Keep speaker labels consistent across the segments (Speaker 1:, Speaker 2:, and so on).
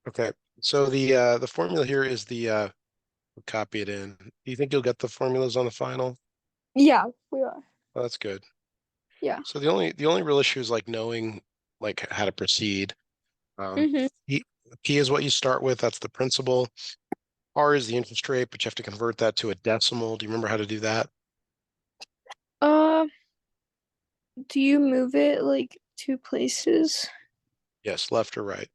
Speaker 1: Okay. So the formula here is copy it in. Do you think you'll get the formulas on the final?
Speaker 2: Yeah, we are.
Speaker 1: Well, that's good.
Speaker 2: Yeah.
Speaker 1: So the only real issue is like knowing like how to proceed. Um,
Speaker 2: Mm-hmm.
Speaker 1: P, P is what you start with. That's the principal. R is the interest rate, but you have to convert that to a decimal. Do you remember how to do that?
Speaker 2: Uh, do you move it like two places?
Speaker 1: Yes, left or right.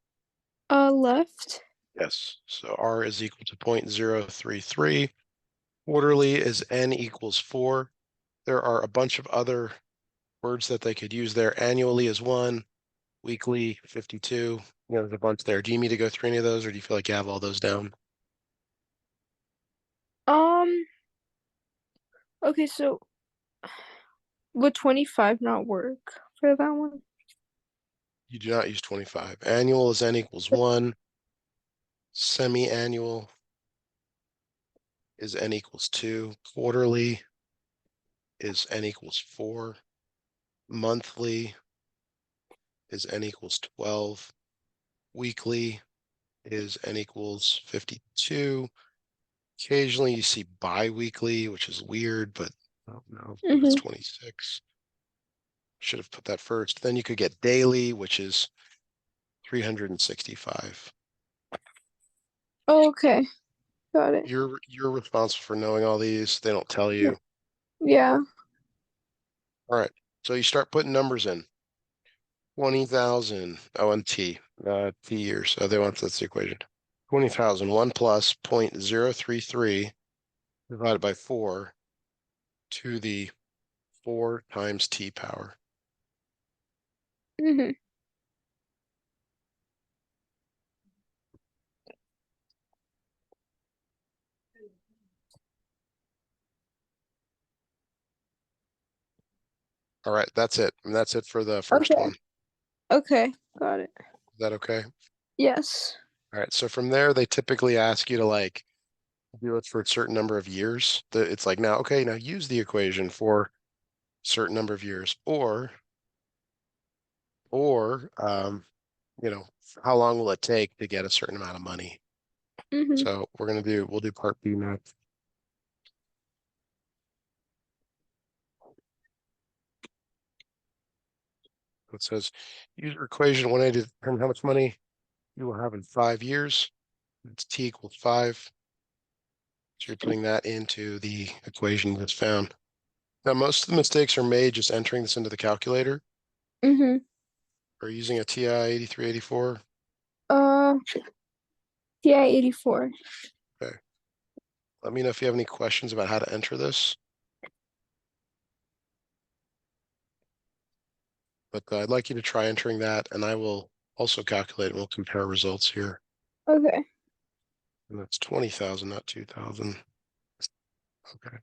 Speaker 2: Left.
Speaker 1: Yes. So R is equal to 0.033. Quarterly is N equals 4. There are a bunch of other words that they could use there. Annually is 1. Weekly, 52. There's a bunch there. Do you need me to go through any of those, or do you feel like you have all those down?
Speaker 2: Um, okay, so would 25 not work for that one?
Speaker 1: You do not use 25. Annual is N equals 1. Semi-annual is N equals 2. Quarterly is N equals 4. Monthly is N equals 12. Weekly is N equals 52. Occasionally you see bi-weekly, which is weird, but I don't know, that's
Speaker 2: Mm-hmm.
Speaker 1: 26. Should have put that first. Then you could get daily, which is 365.
Speaker 2: Oh, okay, got it.
Speaker 1: You're responsible for knowing all these. They don't tell you.
Speaker 2: Yeah.
Speaker 1: All right. So you start putting numbers in. 20,000. Oh, and T years. So that's the equation. 20,000. 1 plus 0.033 divided by 4 to the 4 times T power.
Speaker 2: Mm-hmm.
Speaker 1: All right. That's it. And that's it for the first
Speaker 2: Okay.
Speaker 1: one. Is
Speaker 2: Okay, got it.
Speaker 1: that okay?
Speaker 2: Yes.
Speaker 1: All right. So from there, they typically ask you to like do it for a certain number of years. It's like now, okay, now use the equation for a certain number of years, or you know, how long will it take to get a certain amount of money?
Speaker 2: Mm-hmm.
Speaker 1: So we'll do part B next. It says use your equation 180 to determine how much money you will have in 5 years. It's T equals 5. So you're putting that into the equation that's found. Now, most of the mistakes are made just entering this into the calculator
Speaker 2: Mm-hmm.
Speaker 1: or using a TI 8384.
Speaker 2: Uh, TI 84.
Speaker 1: Okay. Let me know if you have any questions about how to enter this. But I'd like you to try entering that, and I will also calculate and we'll compare results here.
Speaker 2: Okay.
Speaker 1: And that's 20,000, not 2,000. Okay.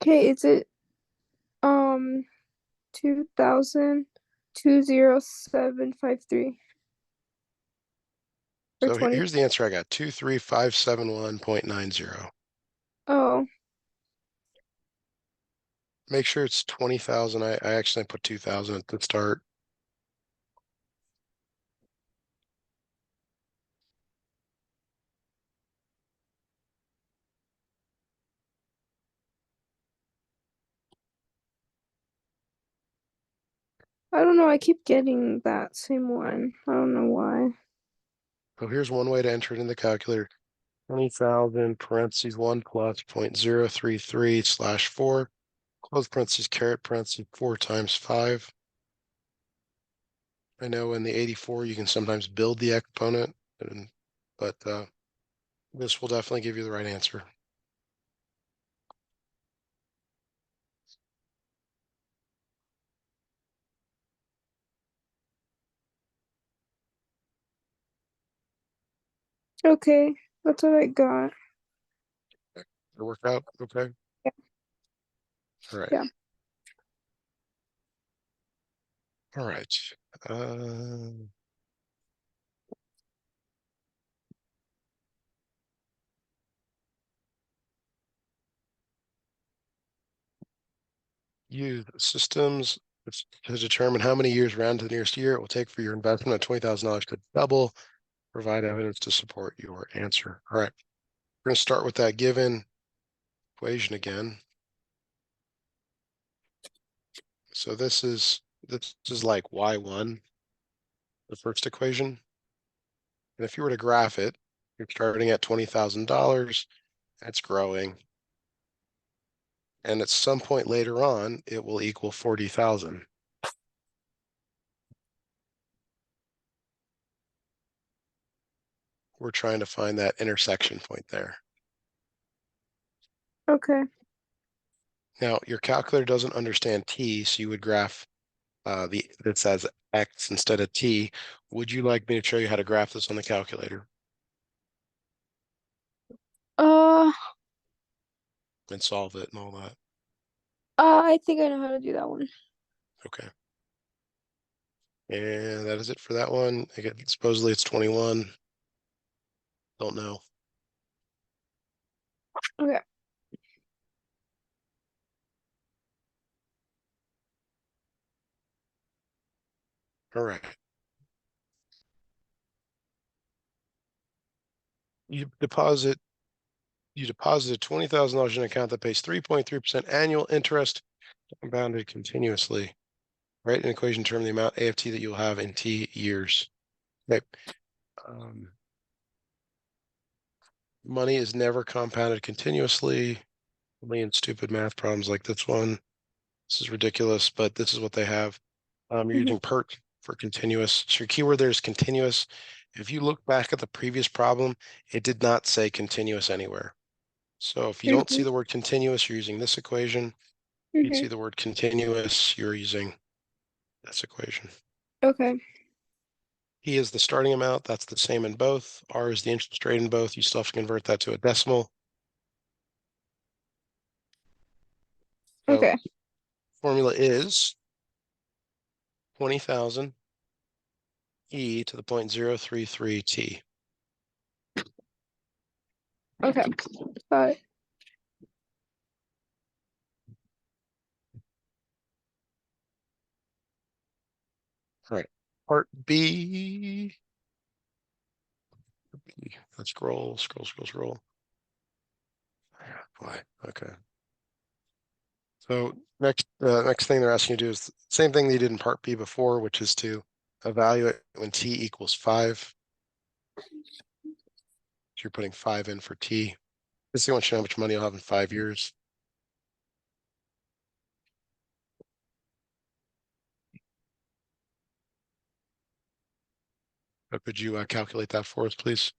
Speaker 2: Okay, is it um 2000 20753 or
Speaker 1: So
Speaker 2: 20?
Speaker 1: here's the answer I got, 23571.90.
Speaker 2: Oh,
Speaker 1: Make sure it's 20,000. I actually put 2,000 at the start.
Speaker 2: I don't know. I keep getting that same one. I don't know why.
Speaker 1: So here's one way to enter it in the calculator. 20,000 parentheses 1 plus 0.033/4, close parentheses, caret parentheses, 4 times 5. I know in the 84 you can sometimes build the exponent, but this will definitely give you the right answer.
Speaker 2: Okay, that's what I got.
Speaker 1: Did it work out? Okay.
Speaker 2: Yeah.
Speaker 1: All right.
Speaker 2: Yeah.
Speaker 1: All right. Uh, use systems to determine how many years round to the nearest year it will take for your investment of $20,000 to double. Provide evidence to support your answer. All right. We're going to start with that given equation again. So this is like y1, the first equation. And if you were to graph it, you're starting at $20,000. That's growing. And at some point later on, it will equal 40,000. We're trying to find that intersection point there.
Speaker 2: Okay.
Speaker 1: Now, your calculator doesn't understand t, so you would graph that says x instead of t. Would you like me to show you how to graph this on the calculator
Speaker 2: Uh,
Speaker 1: and solve it and all that?
Speaker 2: I think I know how to do that one.
Speaker 1: Okay. And that is it for that one. Again, supposedly it's 21. Don't know.
Speaker 2: Okay.
Speaker 1: All right. You deposit $20,000 in an account that pays 3.3% annual interest compounded continuously. Write an equation term the amount AFT that you'll have in T years. Okay. Money is never compounded continuously, only in stupid math problems like this one. This is ridiculous, but this is what they have. You're
Speaker 2: Mhm.
Speaker 1: using PERT for continuous. So your keyword there is continuous. If you look back at the previous problem, it did not say continuous anywhere. So if you don't see
Speaker 2: Mhm.
Speaker 1: the word continuous, you're using this equation. If you see
Speaker 2: Mhm.
Speaker 1: the word continuous, you're using this equation.
Speaker 2: Okay.
Speaker 1: E is the starting amount. That's the same in both. R is the interest rate in both. You still have to convert that to a decimal. So
Speaker 2: Okay.
Speaker 1: formula is 20,000 e to the 0.033 t.
Speaker 2: Okay. Got it.
Speaker 1: All right. Part B. Let's scroll. Boy. Okay. So next thing they're asking you to do is the same thing they did in part B before, which is to evaluate when t equals 5. So you're putting 5 in for t. This thing wants you to know how much money you'll have in 5 years. Could you calculate that for us, please?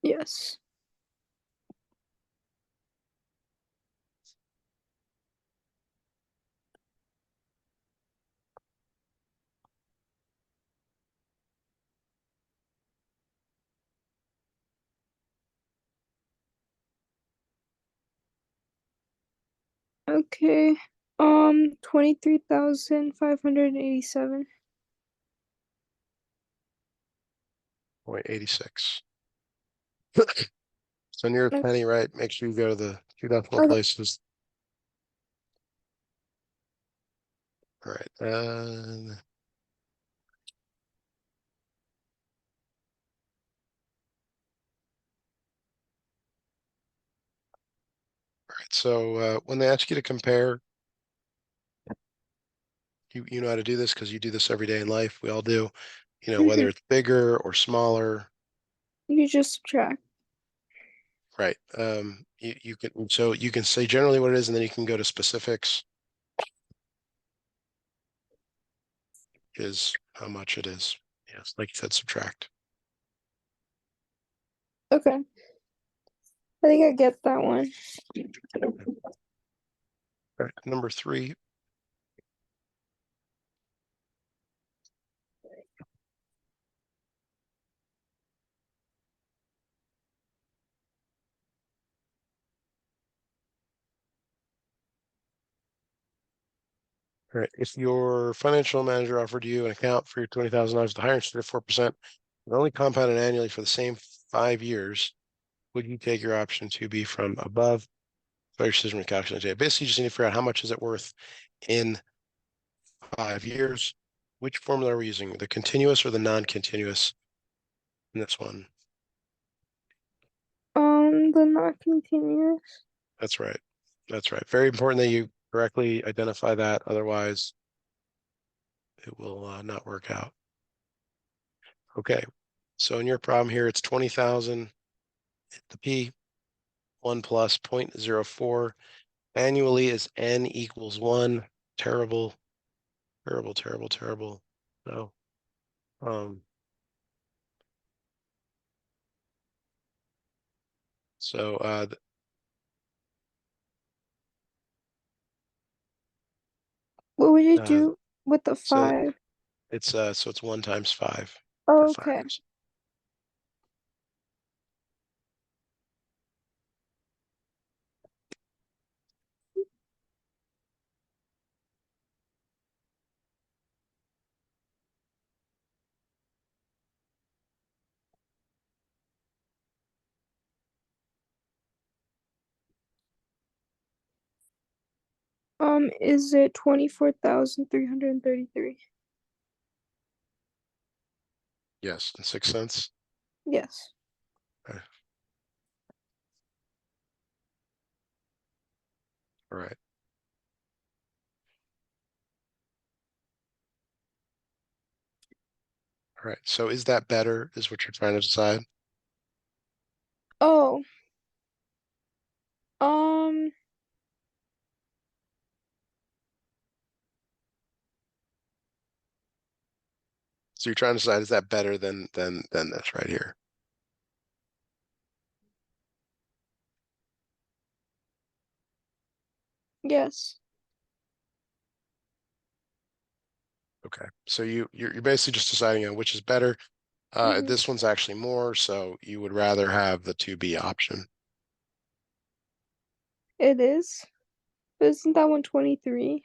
Speaker 2: Yes. Okay. 23,587.
Speaker 1: 0.86. So near a
Speaker 2: Okay.
Speaker 1: penny, right? Make sure you go to the two decimal
Speaker 2: Okay.
Speaker 1: places. All right. All right. So when they ask you to compare, you know how to do this because you do this every day in life. We all do.
Speaker 2: Mhm.
Speaker 1: Whether it's bigger or smaller,
Speaker 2: You just subtract.
Speaker 1: right? You can say generally what it is, and then you can go to specifics, is how much it is. Yes, like you said, subtract.
Speaker 2: Okay. I think I get that one.
Speaker 1: All right. Number 3. All right. If your financial manager offered you an account for your $20,000 with a higher interest rate of 4%, but only compounded annually for the same 5 years, would you take your option to be from above? Your decision calculation. Basically, you just need to figure out how much is it worth in 5 years. Which formula are we using? The continuous or the non-continuous in this one?
Speaker 2: The not continuous.
Speaker 1: That's right. That's right. Very important that you correctly identify that. Otherwise, it will not work out. Okay. So in your problem here, it's 20,000 at the P, 1 plus 0.04. Annually is N equals 1. Terrible, terrible, terrible, terrible. No. So
Speaker 2: What would you
Speaker 1: uh,
Speaker 2: do with the
Speaker 1: so
Speaker 2: 5?
Speaker 1: it's 1 times 5 for
Speaker 2: Oh,
Speaker 1: 5
Speaker 2: okay.
Speaker 1: years.
Speaker 2: Is it 24,333?
Speaker 1: Yes, in 6 cents.
Speaker 2: Yes.
Speaker 1: Okay. All right. All right. So is that better, is what you're trying to decide?
Speaker 2: Oh, um,
Speaker 1: So you're trying to decide, is that better than this right here?
Speaker 2: yes.
Speaker 1: Okay. So you're basically just deciding on which is better.
Speaker 2: Hmm.
Speaker 1: This one's actually more, so you would rather have the 2B option.
Speaker 2: It is. But isn't that one 23?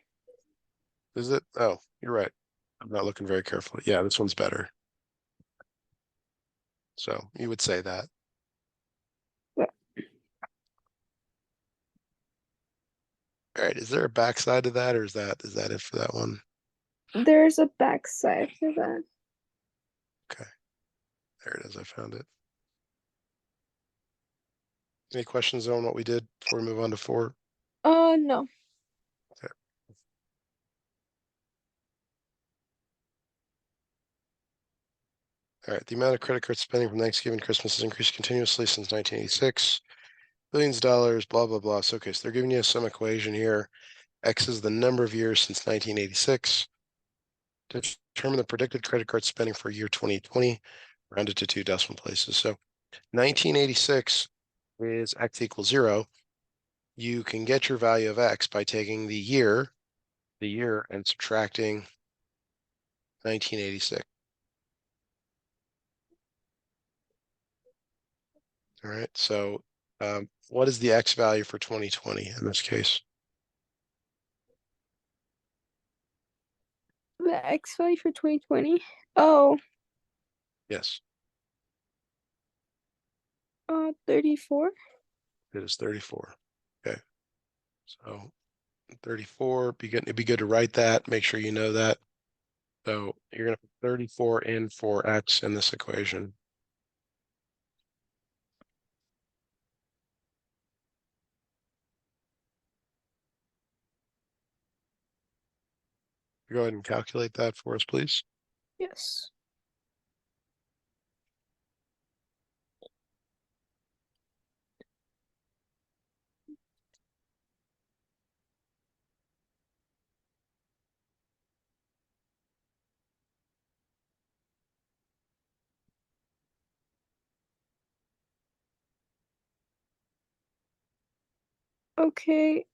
Speaker 1: Is it? Oh, you're right. I'm not looking very carefully. Yeah, this one's better. So you would say that.
Speaker 2: Yeah.
Speaker 1: All right. Is there a backside to that, or is that it for that one?
Speaker 2: There's a backside for that.
Speaker 1: Okay. There it is. I found it. Any questions on what we did before we move on to 4?
Speaker 2: No.
Speaker 1: Okay. All right. The amount of credit card spending from Thanksgiving to Christmas has increased continuously since 1986. Billions of dollars, blah, blah, blah. So, okay, so they're giving you some equation here. X is the number of years since 1986. Determine the predicted credit card spending for year 2020, rounded to 2 decimal places. So 1986 is X equals 0. You can get your value of X by taking the year, and subtracting 1986. All right. So what is the X value for 2020 in this case?
Speaker 2: The X value for 2020. Oh,
Speaker 1: Yes,
Speaker 2: 34.
Speaker 1: it is 34. Okay. So 34, it'd be good to write that. Make sure you know that. So you're going to put 34 in for X in this equation. Go ahead and calculate that for us, please.
Speaker 2: Yes. Okay.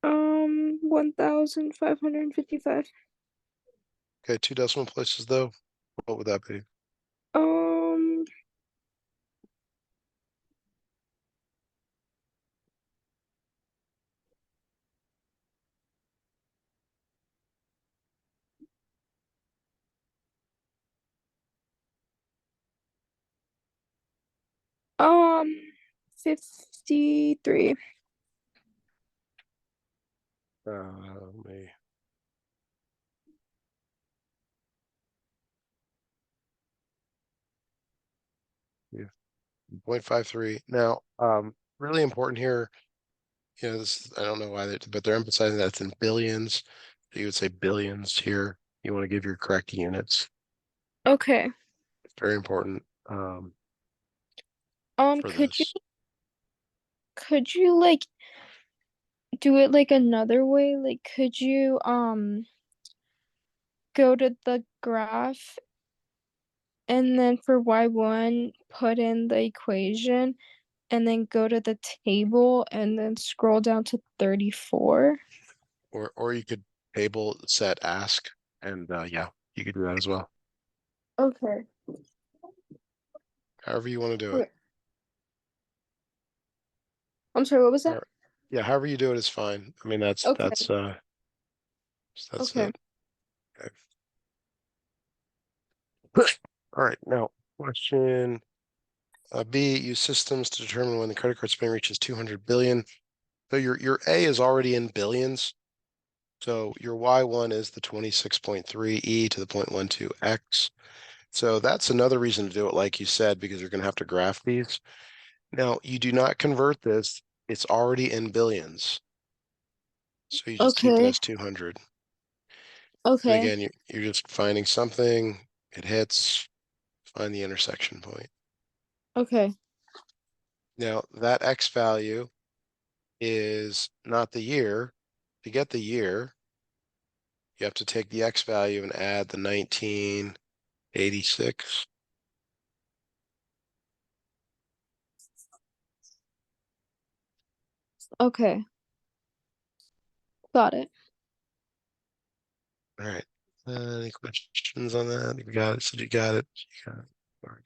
Speaker 2: 1,555.
Speaker 1: Okay, 2 decimal places though. What would that be?
Speaker 2: Um, Um, 53.
Speaker 1: Let me, yeah, 0.53. Now, really important here, this, I don't know why, but they're emphasizing that it's in billions. You would say billions here. You want to give your correct units.
Speaker 2: Okay.
Speaker 1: Very important for
Speaker 2: Could you
Speaker 1: this.
Speaker 2: could you like do it like another way? Like could you go to the graph and then for y1 put in the equation and then go to the table and then scroll down to 34?
Speaker 1: Or you could table set ask, and yeah, you could do that as well.
Speaker 2: Okay.
Speaker 1: However you want to do it.
Speaker 2: Okay. I'm sorry, what was
Speaker 1: All
Speaker 2: that?
Speaker 1: right. Yeah, however you do it is fine. I mean,
Speaker 2: Okay.
Speaker 1: that's
Speaker 2: Okay.
Speaker 1: it. Okay. All right, now question B, use systems to determine when the credit card spending reaches 200 billion. So your A is already in billions. So your Y1 is the 26.3 E to the 0.12 X. So that's another reason to do it like you said, because you're going to have to graph these. Now, you do not convert this. It's already in billions. So you just keep it
Speaker 2: Okay.
Speaker 1: as 200. And
Speaker 2: Okay.
Speaker 1: again, you're just finding something, it hits, find the intersection point.
Speaker 2: Okay.
Speaker 1: Now, that X value is not the year. To get the year, you have to take the X value and add the 1986.
Speaker 2: Okay. Got it.
Speaker 1: All right. Any questions on that? You got it. So you got it. You got it. All right.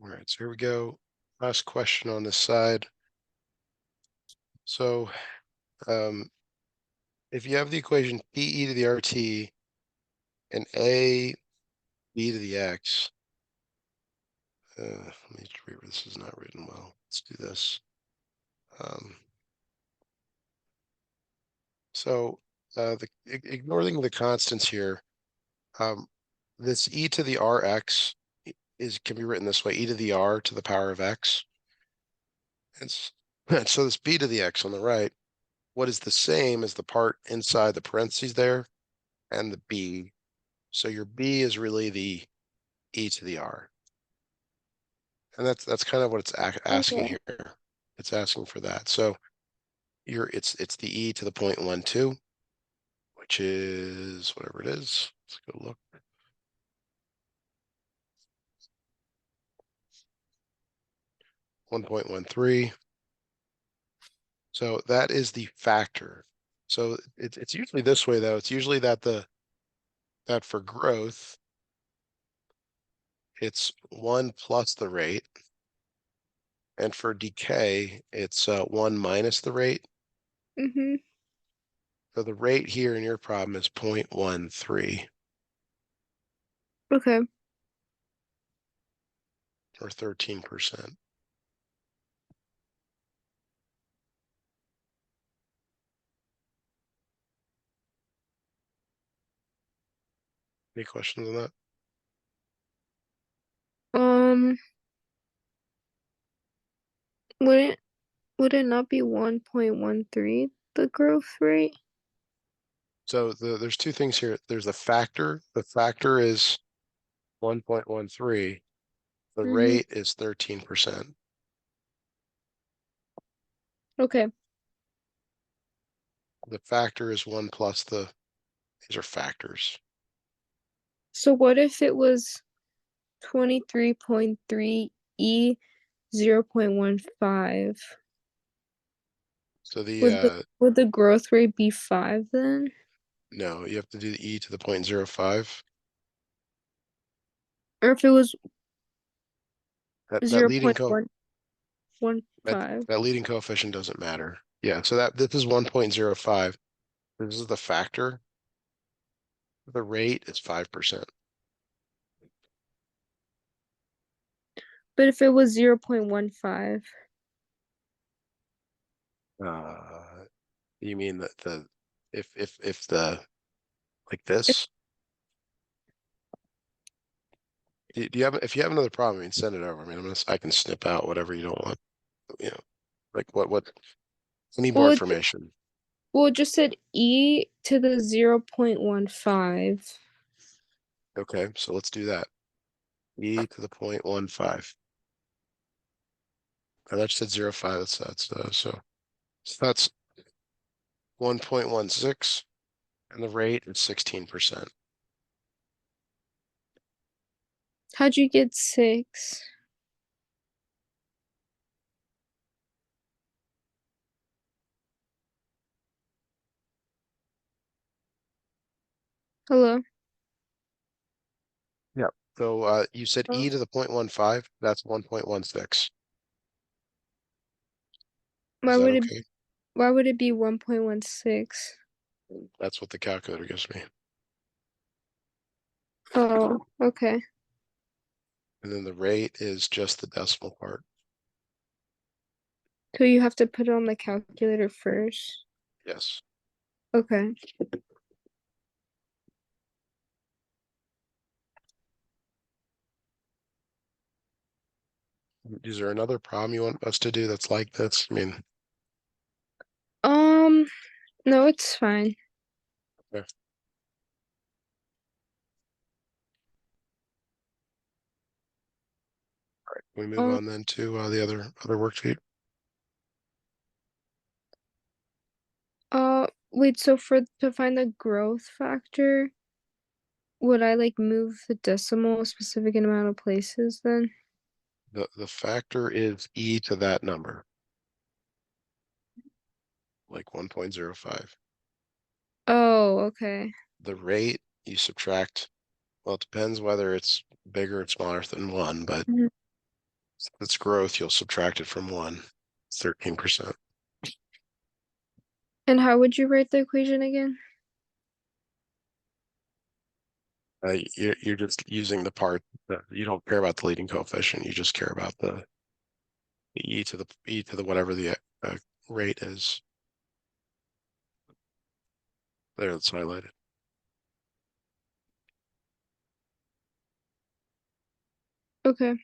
Speaker 1: All right. So here we go. Last question on this side. So if you have the equation PE to the RT and A B to the X, let me just read where this is not written well. Let's do this. Um, so ignoring the constants here, um, this E to the RX can be written this way: E to the R to the power of X. It's so this B to the X on the right, what is the same as the part inside the parentheses there and the B. So your B is really the E to the R. And that's kind of what it's asking
Speaker 2: Okay.
Speaker 1: here. It's asking for that. So it's the E to the 0.12, which is whatever it is. Let's go look. 1.13. So that is the factor. So it's usually this way though. It's usually that for growth, it's 1 plus the rate. And for decay, it's 1 minus the rate.
Speaker 2: Mm-hmm.
Speaker 1: So the rate here in your problem is 0.13
Speaker 2: Okay.
Speaker 1: or 13%. Any questions on that?
Speaker 2: Um, would it would it not be 1.13 the growth rate?
Speaker 1: So there's two things here. There's a factor. The factor is 1.13. The
Speaker 2: Mm-hmm.
Speaker 1: rate is 13%.
Speaker 2: Okay.
Speaker 1: The factor is 1 plus these are factors.
Speaker 2: So what if it was 23.3 E 0.15?
Speaker 1: So
Speaker 2: Would the growth rate be 5 then?
Speaker 1: no, you have to do the E to the 0.05.
Speaker 2: Or if it was
Speaker 1: That leading co
Speaker 2: 0.115?
Speaker 1: that leading coefficient doesn't matter. Yeah, so this is 1.05. This is the factor. The rate is 5%.
Speaker 2: But if it was 0.15.
Speaker 1: You mean that if the like this? Do you have if you have another problem, I mean send it over. I mean I can snip out whatever you don't want. You know, like what I need more
Speaker 2: Well,
Speaker 1: information.
Speaker 2: it just said e to the 0.15.
Speaker 1: Okay, so let's do that. E to the 0.15. Now that said 0.5, so that's 1.16, and the rate is 16%.
Speaker 2: How'd you get 6? Hello?
Speaker 1: Yeah. So you said
Speaker 2: Oh.
Speaker 1: e to the 0.15, that's 1.16. Is
Speaker 2: Why
Speaker 1: that
Speaker 2: would it
Speaker 1: okay?
Speaker 2: why would it be 1.16?
Speaker 1: That's what the calculator gives me.
Speaker 2: Oh, okay.
Speaker 1: And then the rate is just the decimal part.
Speaker 2: So you have to put it on the calculator first.
Speaker 1: Yes.
Speaker 2: Okay.
Speaker 1: Is there another problem you want us to do that's like this? I mean,
Speaker 2: Um, no, it's fine.
Speaker 1: yeah. Can we move
Speaker 2: Um,
Speaker 1: on then to the other worksheet?
Speaker 2: wait, so for to find the growth factor, would I like move the decimal a specific amount of places then?
Speaker 1: The factor is e to that number, like 1.05.
Speaker 2: Oh, okay.
Speaker 1: The rate you subtract, well, it depends whether it's bigger or smaller than 1, but
Speaker 2: Mhm.
Speaker 1: if it's growth, you'll subtract it from 1. 13%.
Speaker 2: And how would you write the equation again?
Speaker 1: You're just using the part that you don't care about the leading coefficient. You just care about the e to the whatever the rate is. There, it's highlighted.
Speaker 2: Okay.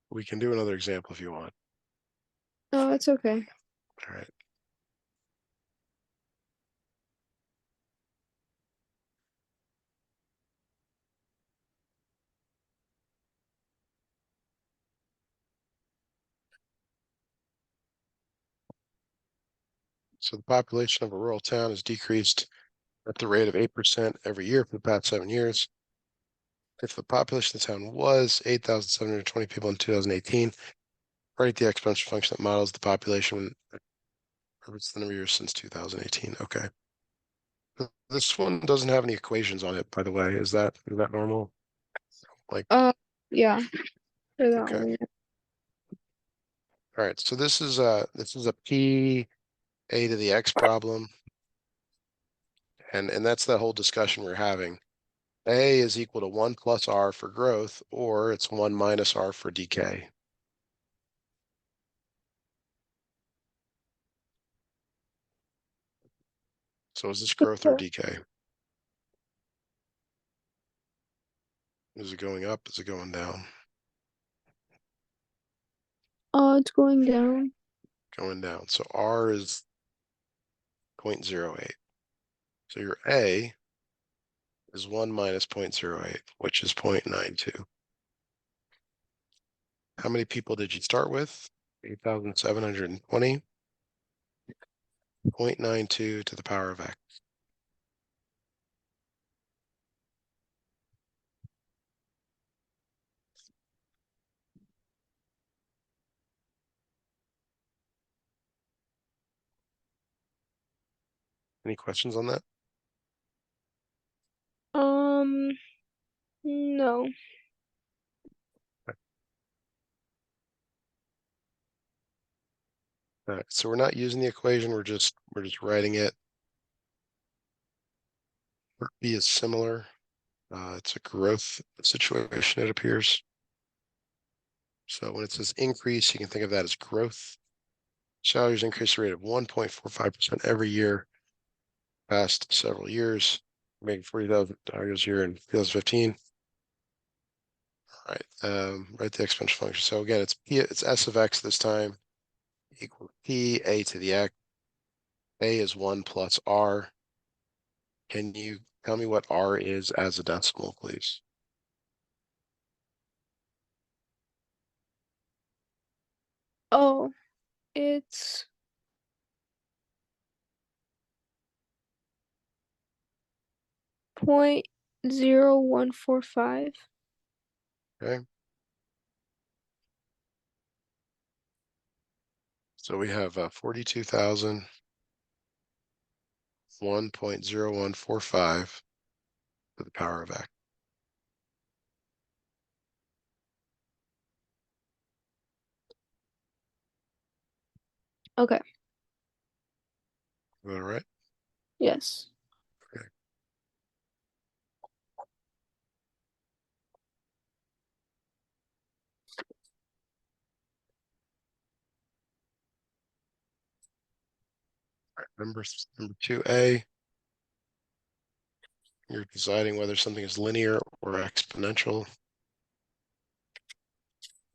Speaker 1: We can do another example if you want.
Speaker 2: Oh, it's okay.
Speaker 1: All right. So the population of a rural town has decreased at the rate of 8% every year for the past 7 years. If the population of the town was 8,720 people in 2018, write the exponential function that models the population it's the number of years since 2018. Okay. This one doesn't have any equations on it, by the way. Is that normal? Like,
Speaker 2: Yeah, for that
Speaker 1: okay.
Speaker 2: one.
Speaker 1: All right. So this is a p a to the x problem, and that's the whole discussion we're having. A is equal to 1 plus r for growth, or it's 1 minus r for decay. So is this growth or
Speaker 2: Yeah.
Speaker 1: decay? Is it going up? Is it going down?
Speaker 2: Oh, it's going down.
Speaker 1: Going down. So r is 0.08. So your a is 1 minus 0.08, which is 0.92. How many people did you start with? 8,720. 0.92 to the power of x. Any questions on that?
Speaker 2: Um, no.
Speaker 1: All right, so we're not using the equation, we're just writing it. B is similar. It's a growth situation, it appears. So when it says increase, you can think of that as growth. Salaries increase the rate of 1.45% every year past several years, making $40,000 a year in 2015. All right, write the exponential function. So again, it's s of x this time, equal p a to the x. A is 1 plus r. Can you tell me what r is as a decimal, please?
Speaker 2: Oh, it's 0.0145.
Speaker 1: Okay. So we have 42,000, 1.0145 to the power of x.
Speaker 2: Okay.
Speaker 1: All right.
Speaker 2: Yes.
Speaker 1: Okay. All right. Number 2a, you're deciding whether something is linear or exponential.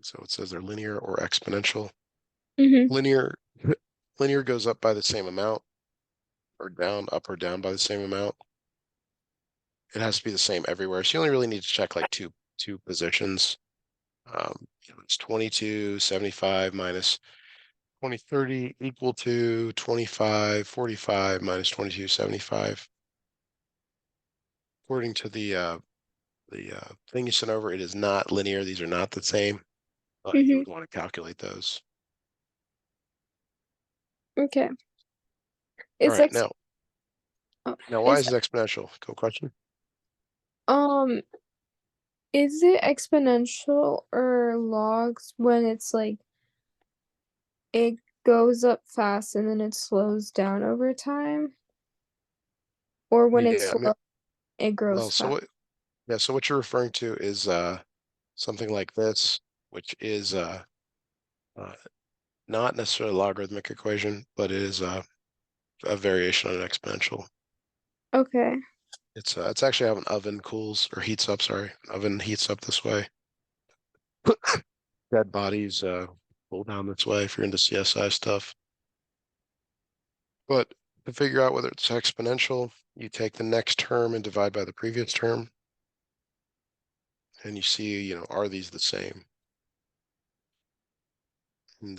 Speaker 1: So it says they're linear or exponential.
Speaker 2: Mm-hmm.
Speaker 1: Linear linear goes up by the same amount, or down, up or down by the same amount. It has to be the same everywhere. So you only really need to check like two positions. It's 2275 minus 2030 equal to 2545 minus 2275. According to the thing you sent over, it is not linear. These are not the same. You
Speaker 2: Mm-hmm.
Speaker 1: would want to calculate those.
Speaker 2: Okay.
Speaker 1: All
Speaker 2: It's
Speaker 1: right,
Speaker 2: ex
Speaker 1: now
Speaker 2: oh,
Speaker 1: why
Speaker 2: it's
Speaker 1: is it exponential? Go question.
Speaker 2: um is it exponential or logs when it's like it goes up fast and then it slows down over time? Or when it's
Speaker 1: Yeah,
Speaker 2: slow, it grows
Speaker 1: well,
Speaker 2: fast?
Speaker 1: so what you're referring to is something like this, which is uh not necessarily a logarithmic equation, but it is a variation on an exponential.
Speaker 2: Okay.
Speaker 1: It's actually how an oven cools or heats up. Sorry, an oven heats up this way. Dead bodies cool down this way if you're into CSI stuff. But to figure out whether it's exponential, you take the next term and divide by the previous term, and you see, are these the same? And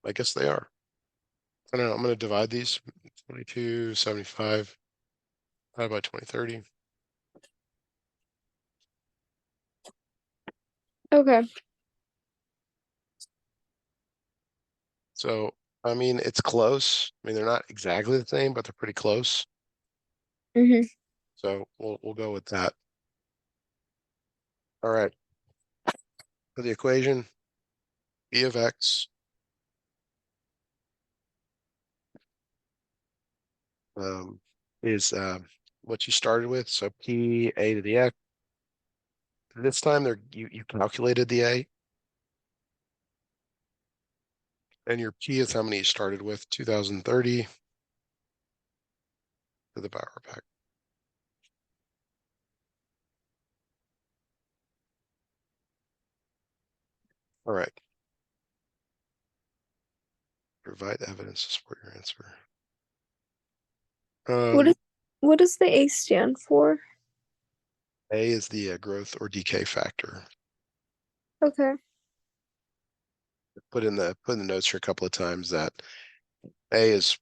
Speaker 1: I guess they are. I don't know. I'm going to divide these 2275 divided by 2030.
Speaker 2: Okay.
Speaker 1: So, I mean, it's close. I mean, they're not exactly the same, but they're pretty close.
Speaker 2: Mm-hmm.
Speaker 1: So we'll go with that. All right. For the equation, b of x is what you started with. So p a to the x. This time you calculated the a, and your p is how many you started with, 2030 to the power of x. All right. Provide evidence to support your answer.
Speaker 2: What is
Speaker 1: Um,
Speaker 2: what does the A stand for?
Speaker 1: a is the growth or decay factor.
Speaker 2: Okay.
Speaker 1: Put in the notes here a couple of times that a is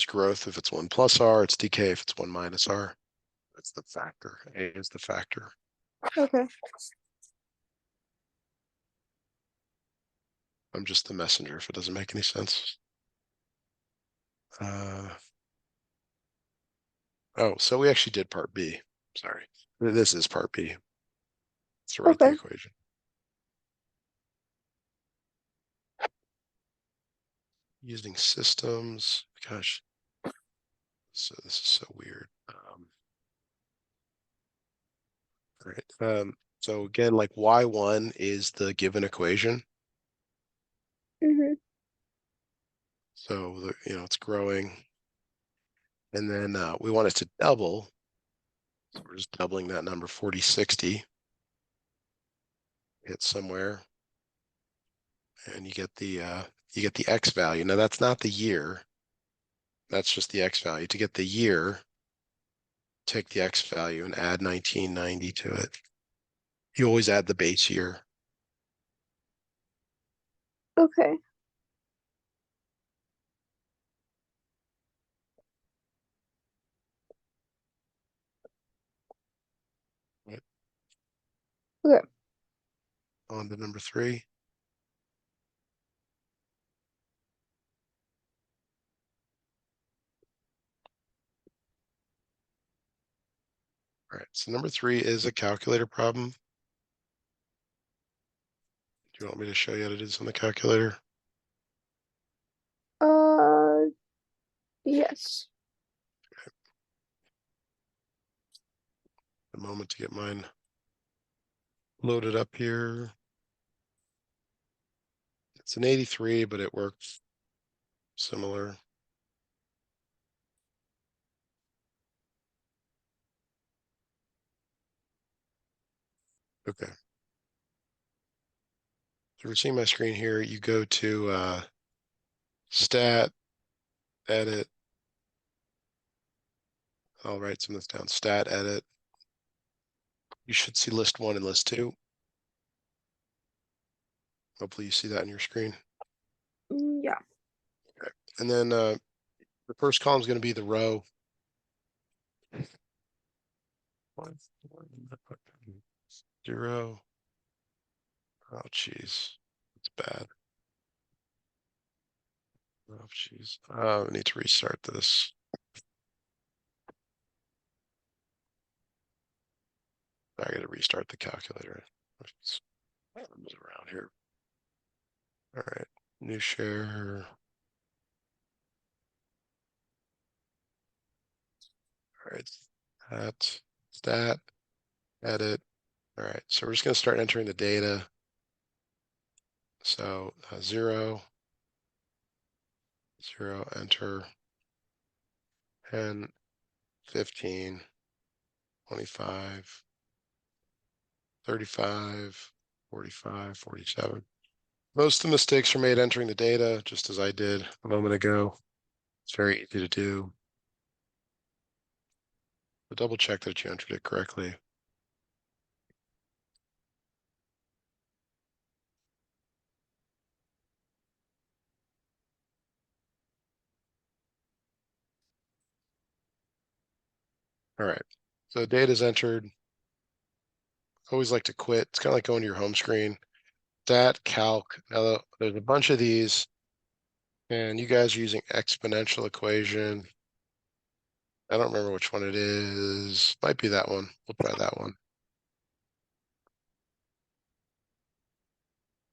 Speaker 1: growth if it's 1 plus r, it's decay if it's 1 minus r. That's the factor. A is the factor.
Speaker 2: Okay.
Speaker 1: I'm just the messenger if it doesn't make any sense. Oh, so we actually did part B. Sorry. This is part B. Let's write the
Speaker 2: Okay.
Speaker 1: equation. using systems. Gosh, so this is so weird. All right. So again, like y1 is the given equation.
Speaker 2: Mm-hmm.
Speaker 1: So it's growing, and then we want it to double. So we're just doubling that number, 40, 60. Hit somewhere, and you get the x value. Now that's not the year. That's just the x value. To get the year, take the x value and add 1990 to it. You always add the base year.
Speaker 2: Okay.
Speaker 1: Right?
Speaker 2: Okay.
Speaker 1: On to number 3. All right, so number 3 is a calculator problem. Do you want me to show you how to do this on the calculator?
Speaker 2: Uh, yes.
Speaker 1: A moment to get mine loaded up here. It's an 83, but it works similar. Okay. So we're seeing my screen here. You go to stat, edit. I'll write some of this down. Stat, edit. You should see list 1 and list 2. Hopefully you see that on your screen.
Speaker 2: Yeah.
Speaker 1: Okay. And then the first column is going to be the row. Zero. Oh, geez. It's bad. Oh, geez. I need to restart this. I got to restart the calculator. It's around here. All right. New share. All right. Stat, edit. All right. So we're just going to start entering the data. So 0, 0, enter 10, 15, 25, 35, 45, 47. Most of the mistakes are made entering the data, just as I did a moment ago. It's very easy to do. But double check that you entered it correctly. All right. So data is entered. Always like to quit. It's kind of like going to your home screen. Stat, calc. Now there's a bunch of these, and you guys are using exponential equation. I don't remember which one it is. Might be that one. We'll try that one.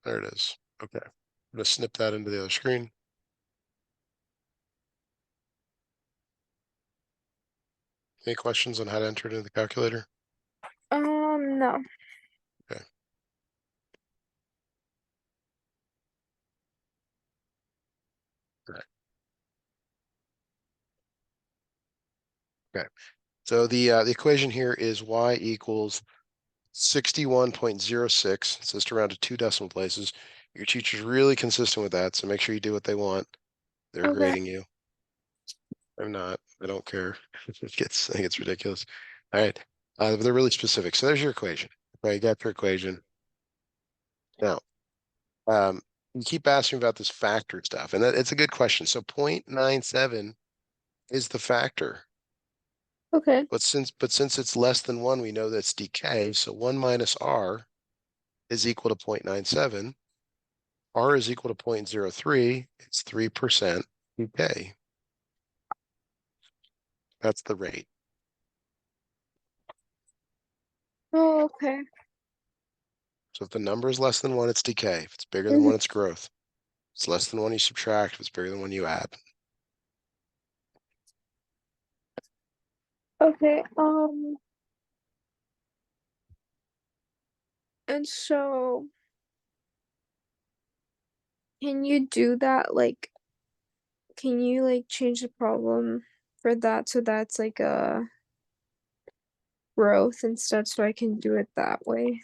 Speaker 1: There it is. Okay. I'm going to snip that into the other screen. Any questions on how to enter it into the calculator?
Speaker 2: No.
Speaker 1: Okay. All right. Okay. So the equation here is y equals 61.06. It's just around to 2 decimal places. Your teacher's really consistent with that, so make sure you do what they want. They're
Speaker 2: Okay.
Speaker 1: grading you. I'm not. I don't care. I think it's ridiculous. All right. But they're really specific. So there's your equation. Right, you got your equation. Now, you keep asking about this factor stuff, and it's a good question. So 0.97 is the factor.
Speaker 2: Okay.
Speaker 1: But since it's less than 1, we know that's decay. So 1 minus r is equal to 0.97. R is equal to 0.03. It's 3% decay. That's the rate.
Speaker 2: Oh, okay.
Speaker 1: So if the number is less than 1, it's decay. If it's bigger than
Speaker 2: Mhm.
Speaker 1: 1, it's growth. it's less than one you subtract. If it's bigger than one you add.
Speaker 2: Okay, and so can you do that like can you like change the problem for that so that's like a growth instead so I can do it that way?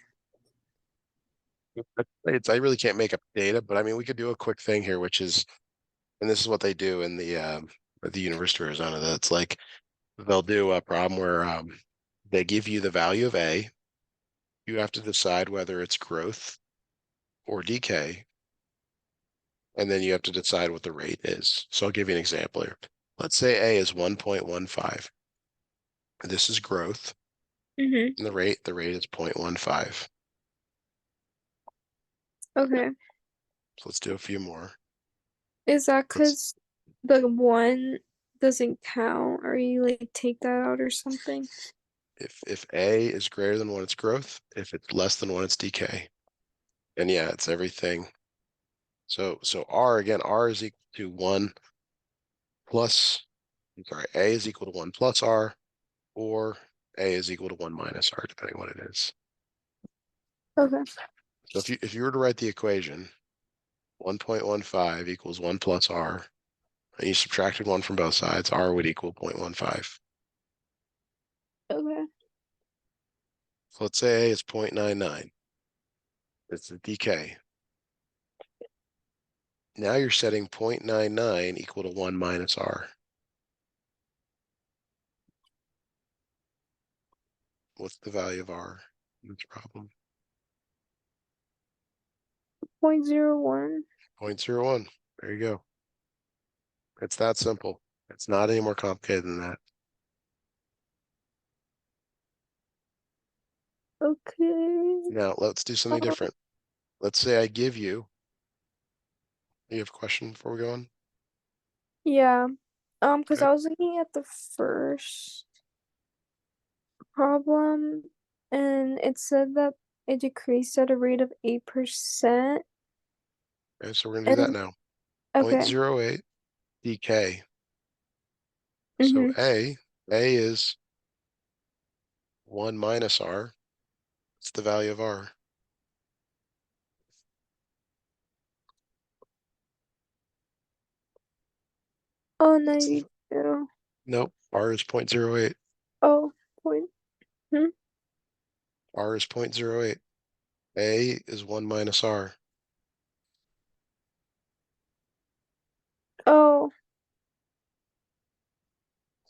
Speaker 1: I really can't make up data, but I mean, we could do a quick thing here, which is, and this is what they do in the University of Arizona. That's like they'll do a problem where they give you the value of A. You have to decide whether it's growth or decay, and then you have to decide what the rate is. So I'll give you an example here. Let's say A is 1.15. This is growth,
Speaker 2: Mm-hmm.
Speaker 1: and the rate is 0.15.
Speaker 2: Okay.
Speaker 1: So let's do a few more.
Speaker 2: Is that
Speaker 1: Let's
Speaker 2: because the one doesn't count or you like take that out or something?
Speaker 1: if A is greater than one, it's growth. If it's less than one, it's decay. And yeah, it's everything. So R again, R is equal to one plus, I'm sorry, A is equal to one plus R, or A is equal to one minus R, depending on what it is.
Speaker 2: Okay.
Speaker 1: So if you were to write the equation, 1.15 equals one plus R, and you subtracted one from both sides, R would equal 0.15.
Speaker 2: Okay.
Speaker 1: So let's say A is 0.99. It's the decay. Now you're setting 0.99 equal to 1 minus R. What's the value of R in this problem?
Speaker 2: 0.01.
Speaker 1: 0.01. There you go. It's that simple. It's not any more complicated than that.
Speaker 2: Okay.
Speaker 1: Now let's do something
Speaker 2: Um,
Speaker 1: different. Let's say I give you, you have a question before we go on?
Speaker 2: yeah. Because
Speaker 1: Okay.
Speaker 2: I was looking at the first problem and it said that it decreased at a rate of 8%.
Speaker 1: Okay, so we're gonna do that
Speaker 2: And
Speaker 1: now.
Speaker 2: okay.
Speaker 1: 0.08 decay. So
Speaker 2: Mm-hmm.
Speaker 1: A is 1 minus R. What's the value of R?
Speaker 2: Oh,
Speaker 1: What's the,
Speaker 2: 92.
Speaker 1: nope, R is 0.08.
Speaker 2: Oh, point. Hmm?
Speaker 1: R is 0.08. A is 1 minus R.
Speaker 2: Oh,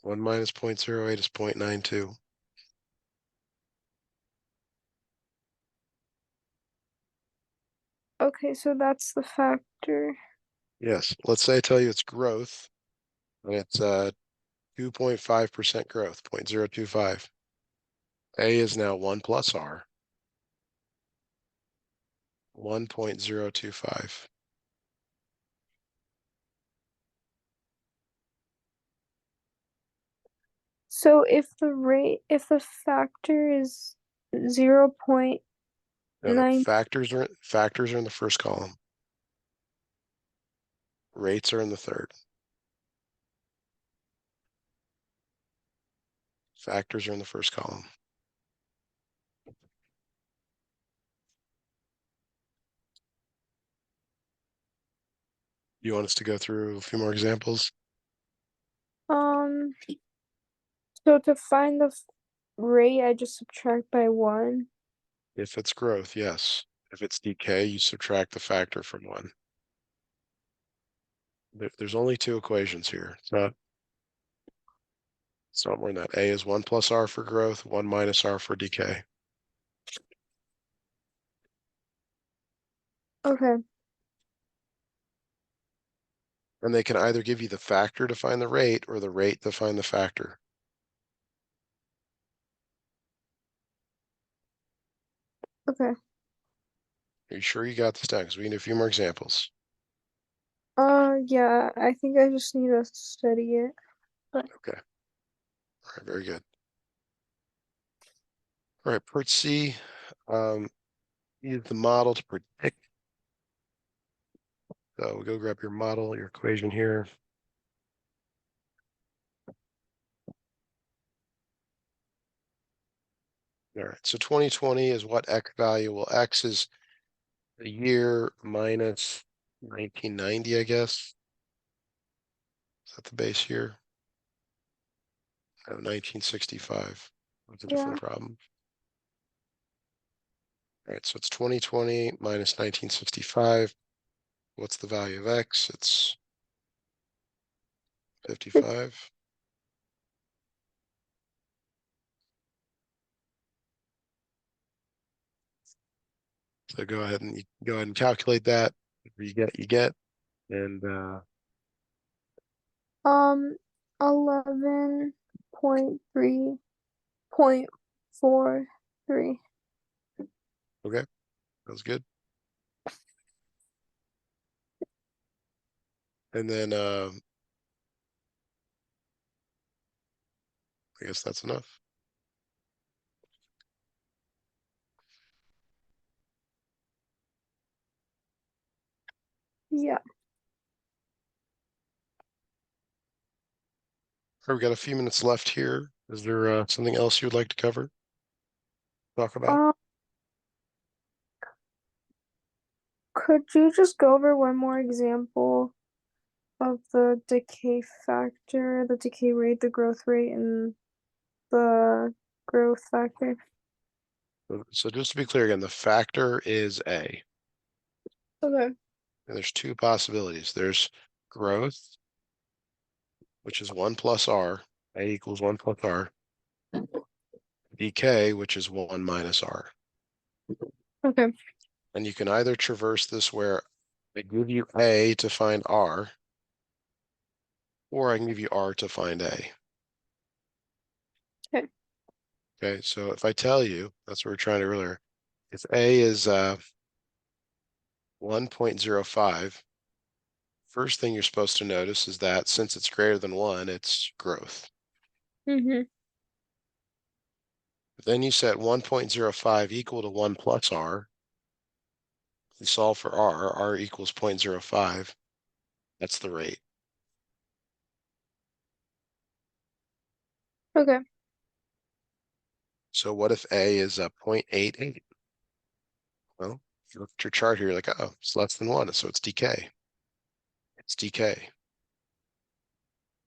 Speaker 1: 1 minus 0.08 is 0.92.
Speaker 2: okay, so that's the factor.
Speaker 1: Yes, let's say I tell you it's growth, and it's 2.5% growth, 0.025. A is now 1 plus R, 1.025.
Speaker 2: So if the factor is 0.9,
Speaker 1: No, factors are in the first column. Rates are in the third. Factors are in the first column. You want us to go through a few more examples?
Speaker 2: um, so to find the rate, I just subtract by 1.
Speaker 1: If it's growth, yes. If it's decay, you subtract the factor from one. There's only two equations here. It's not more than that. A is 1 plus R for growth, 1 minus R for decay.
Speaker 2: Okay,
Speaker 1: And they can either give you the factor to find the rate or the rate to find the factor.
Speaker 2: okay.
Speaker 1: Are you sure you got this down? Because we need a few more examples.
Speaker 2: Yeah, I think I just need to study it. But
Speaker 1: Okay. All right, very good. All right, part C, use the model to predict So we'll go grab your model, your equation here. All right, so 2020 is what X value? Well, X is the year minus 1990, I guess. Is that the base year? No, 1965. That's a
Speaker 2: Yeah.
Speaker 1: different problem. All right, so it's 2020 minus 1965. What's the value of X? It's 55. So go ahead and calculate that. You get, and
Speaker 2: 11.3.43.
Speaker 1: okay, that was good. And then I guess that's enough.
Speaker 2: Yeah.
Speaker 1: All right, we got a few minutes left here. Is there something else you would like to cover? Talk about?
Speaker 2: Um, could you just go over one more example of the decay factor, the decay rate, the growth rate, and the growth factor?
Speaker 1: So just to be clear again, the factor is A.
Speaker 2: Okay.
Speaker 1: And there's two possibilities. There's growth, which is 1 plus R. A equals 1 plus R. Decay, which is 1 minus R.
Speaker 2: Okay.
Speaker 1: And you can either traverse this where I give you A to find R, or I can give you R to find A.
Speaker 2: Okay.
Speaker 1: Okay, so if I tell you, that's what we're trying to earlier, if A is 1.05, first thing you're supposed to notice is that since it's greater than 1, it's growth.
Speaker 2: Mm-hmm.
Speaker 1: But then you set 1.05 equal to 1 plus R. You solve for R equals 0.05. That's the rate.
Speaker 2: Okay.
Speaker 1: So what if A is 0.88? Well, if you look at your chart here, you're like, oh, it's less than 1, so it's decay. It's decay.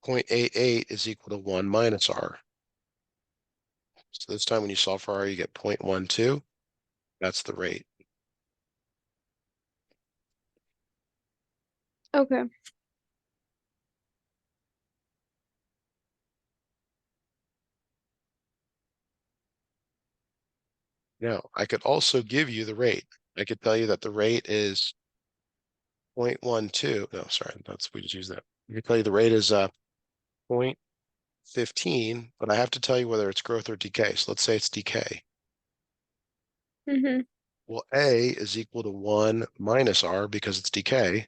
Speaker 1: 0.88 is equal to 1 minus R. So this time when you solve for R, you get 0.12. That's the rate.
Speaker 2: Okay.
Speaker 1: Now, I could also give you the rate. I could tell you that the rate is 0.12. No, sorry, we just use that. I could tell you the rate is 0.15, but I have to tell you whether it's growth or decay. So let's say it's decay.
Speaker 2: Mm-hmm.
Speaker 1: Well, A is equal to 1 minus R because it's decay.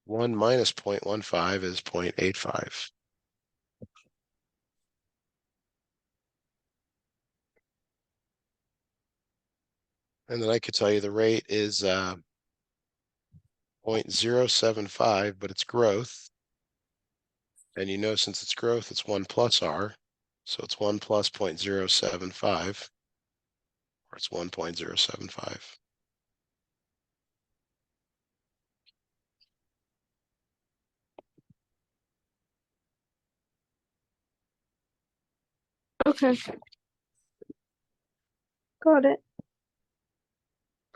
Speaker 1: 1 minus 0.15 is 0.85. And then I could tell you the rate is 0.075, but it's growth. And you know, since it's growth, it's 1 plus R. So it's 1 plus 0.075, or it's 1.075.
Speaker 2: Okay. Got it.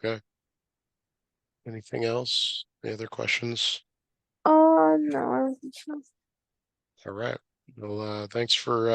Speaker 1: Okay. Anything else? Any other questions?
Speaker 2: No, I don't think so.
Speaker 1: All right. Well, thanks for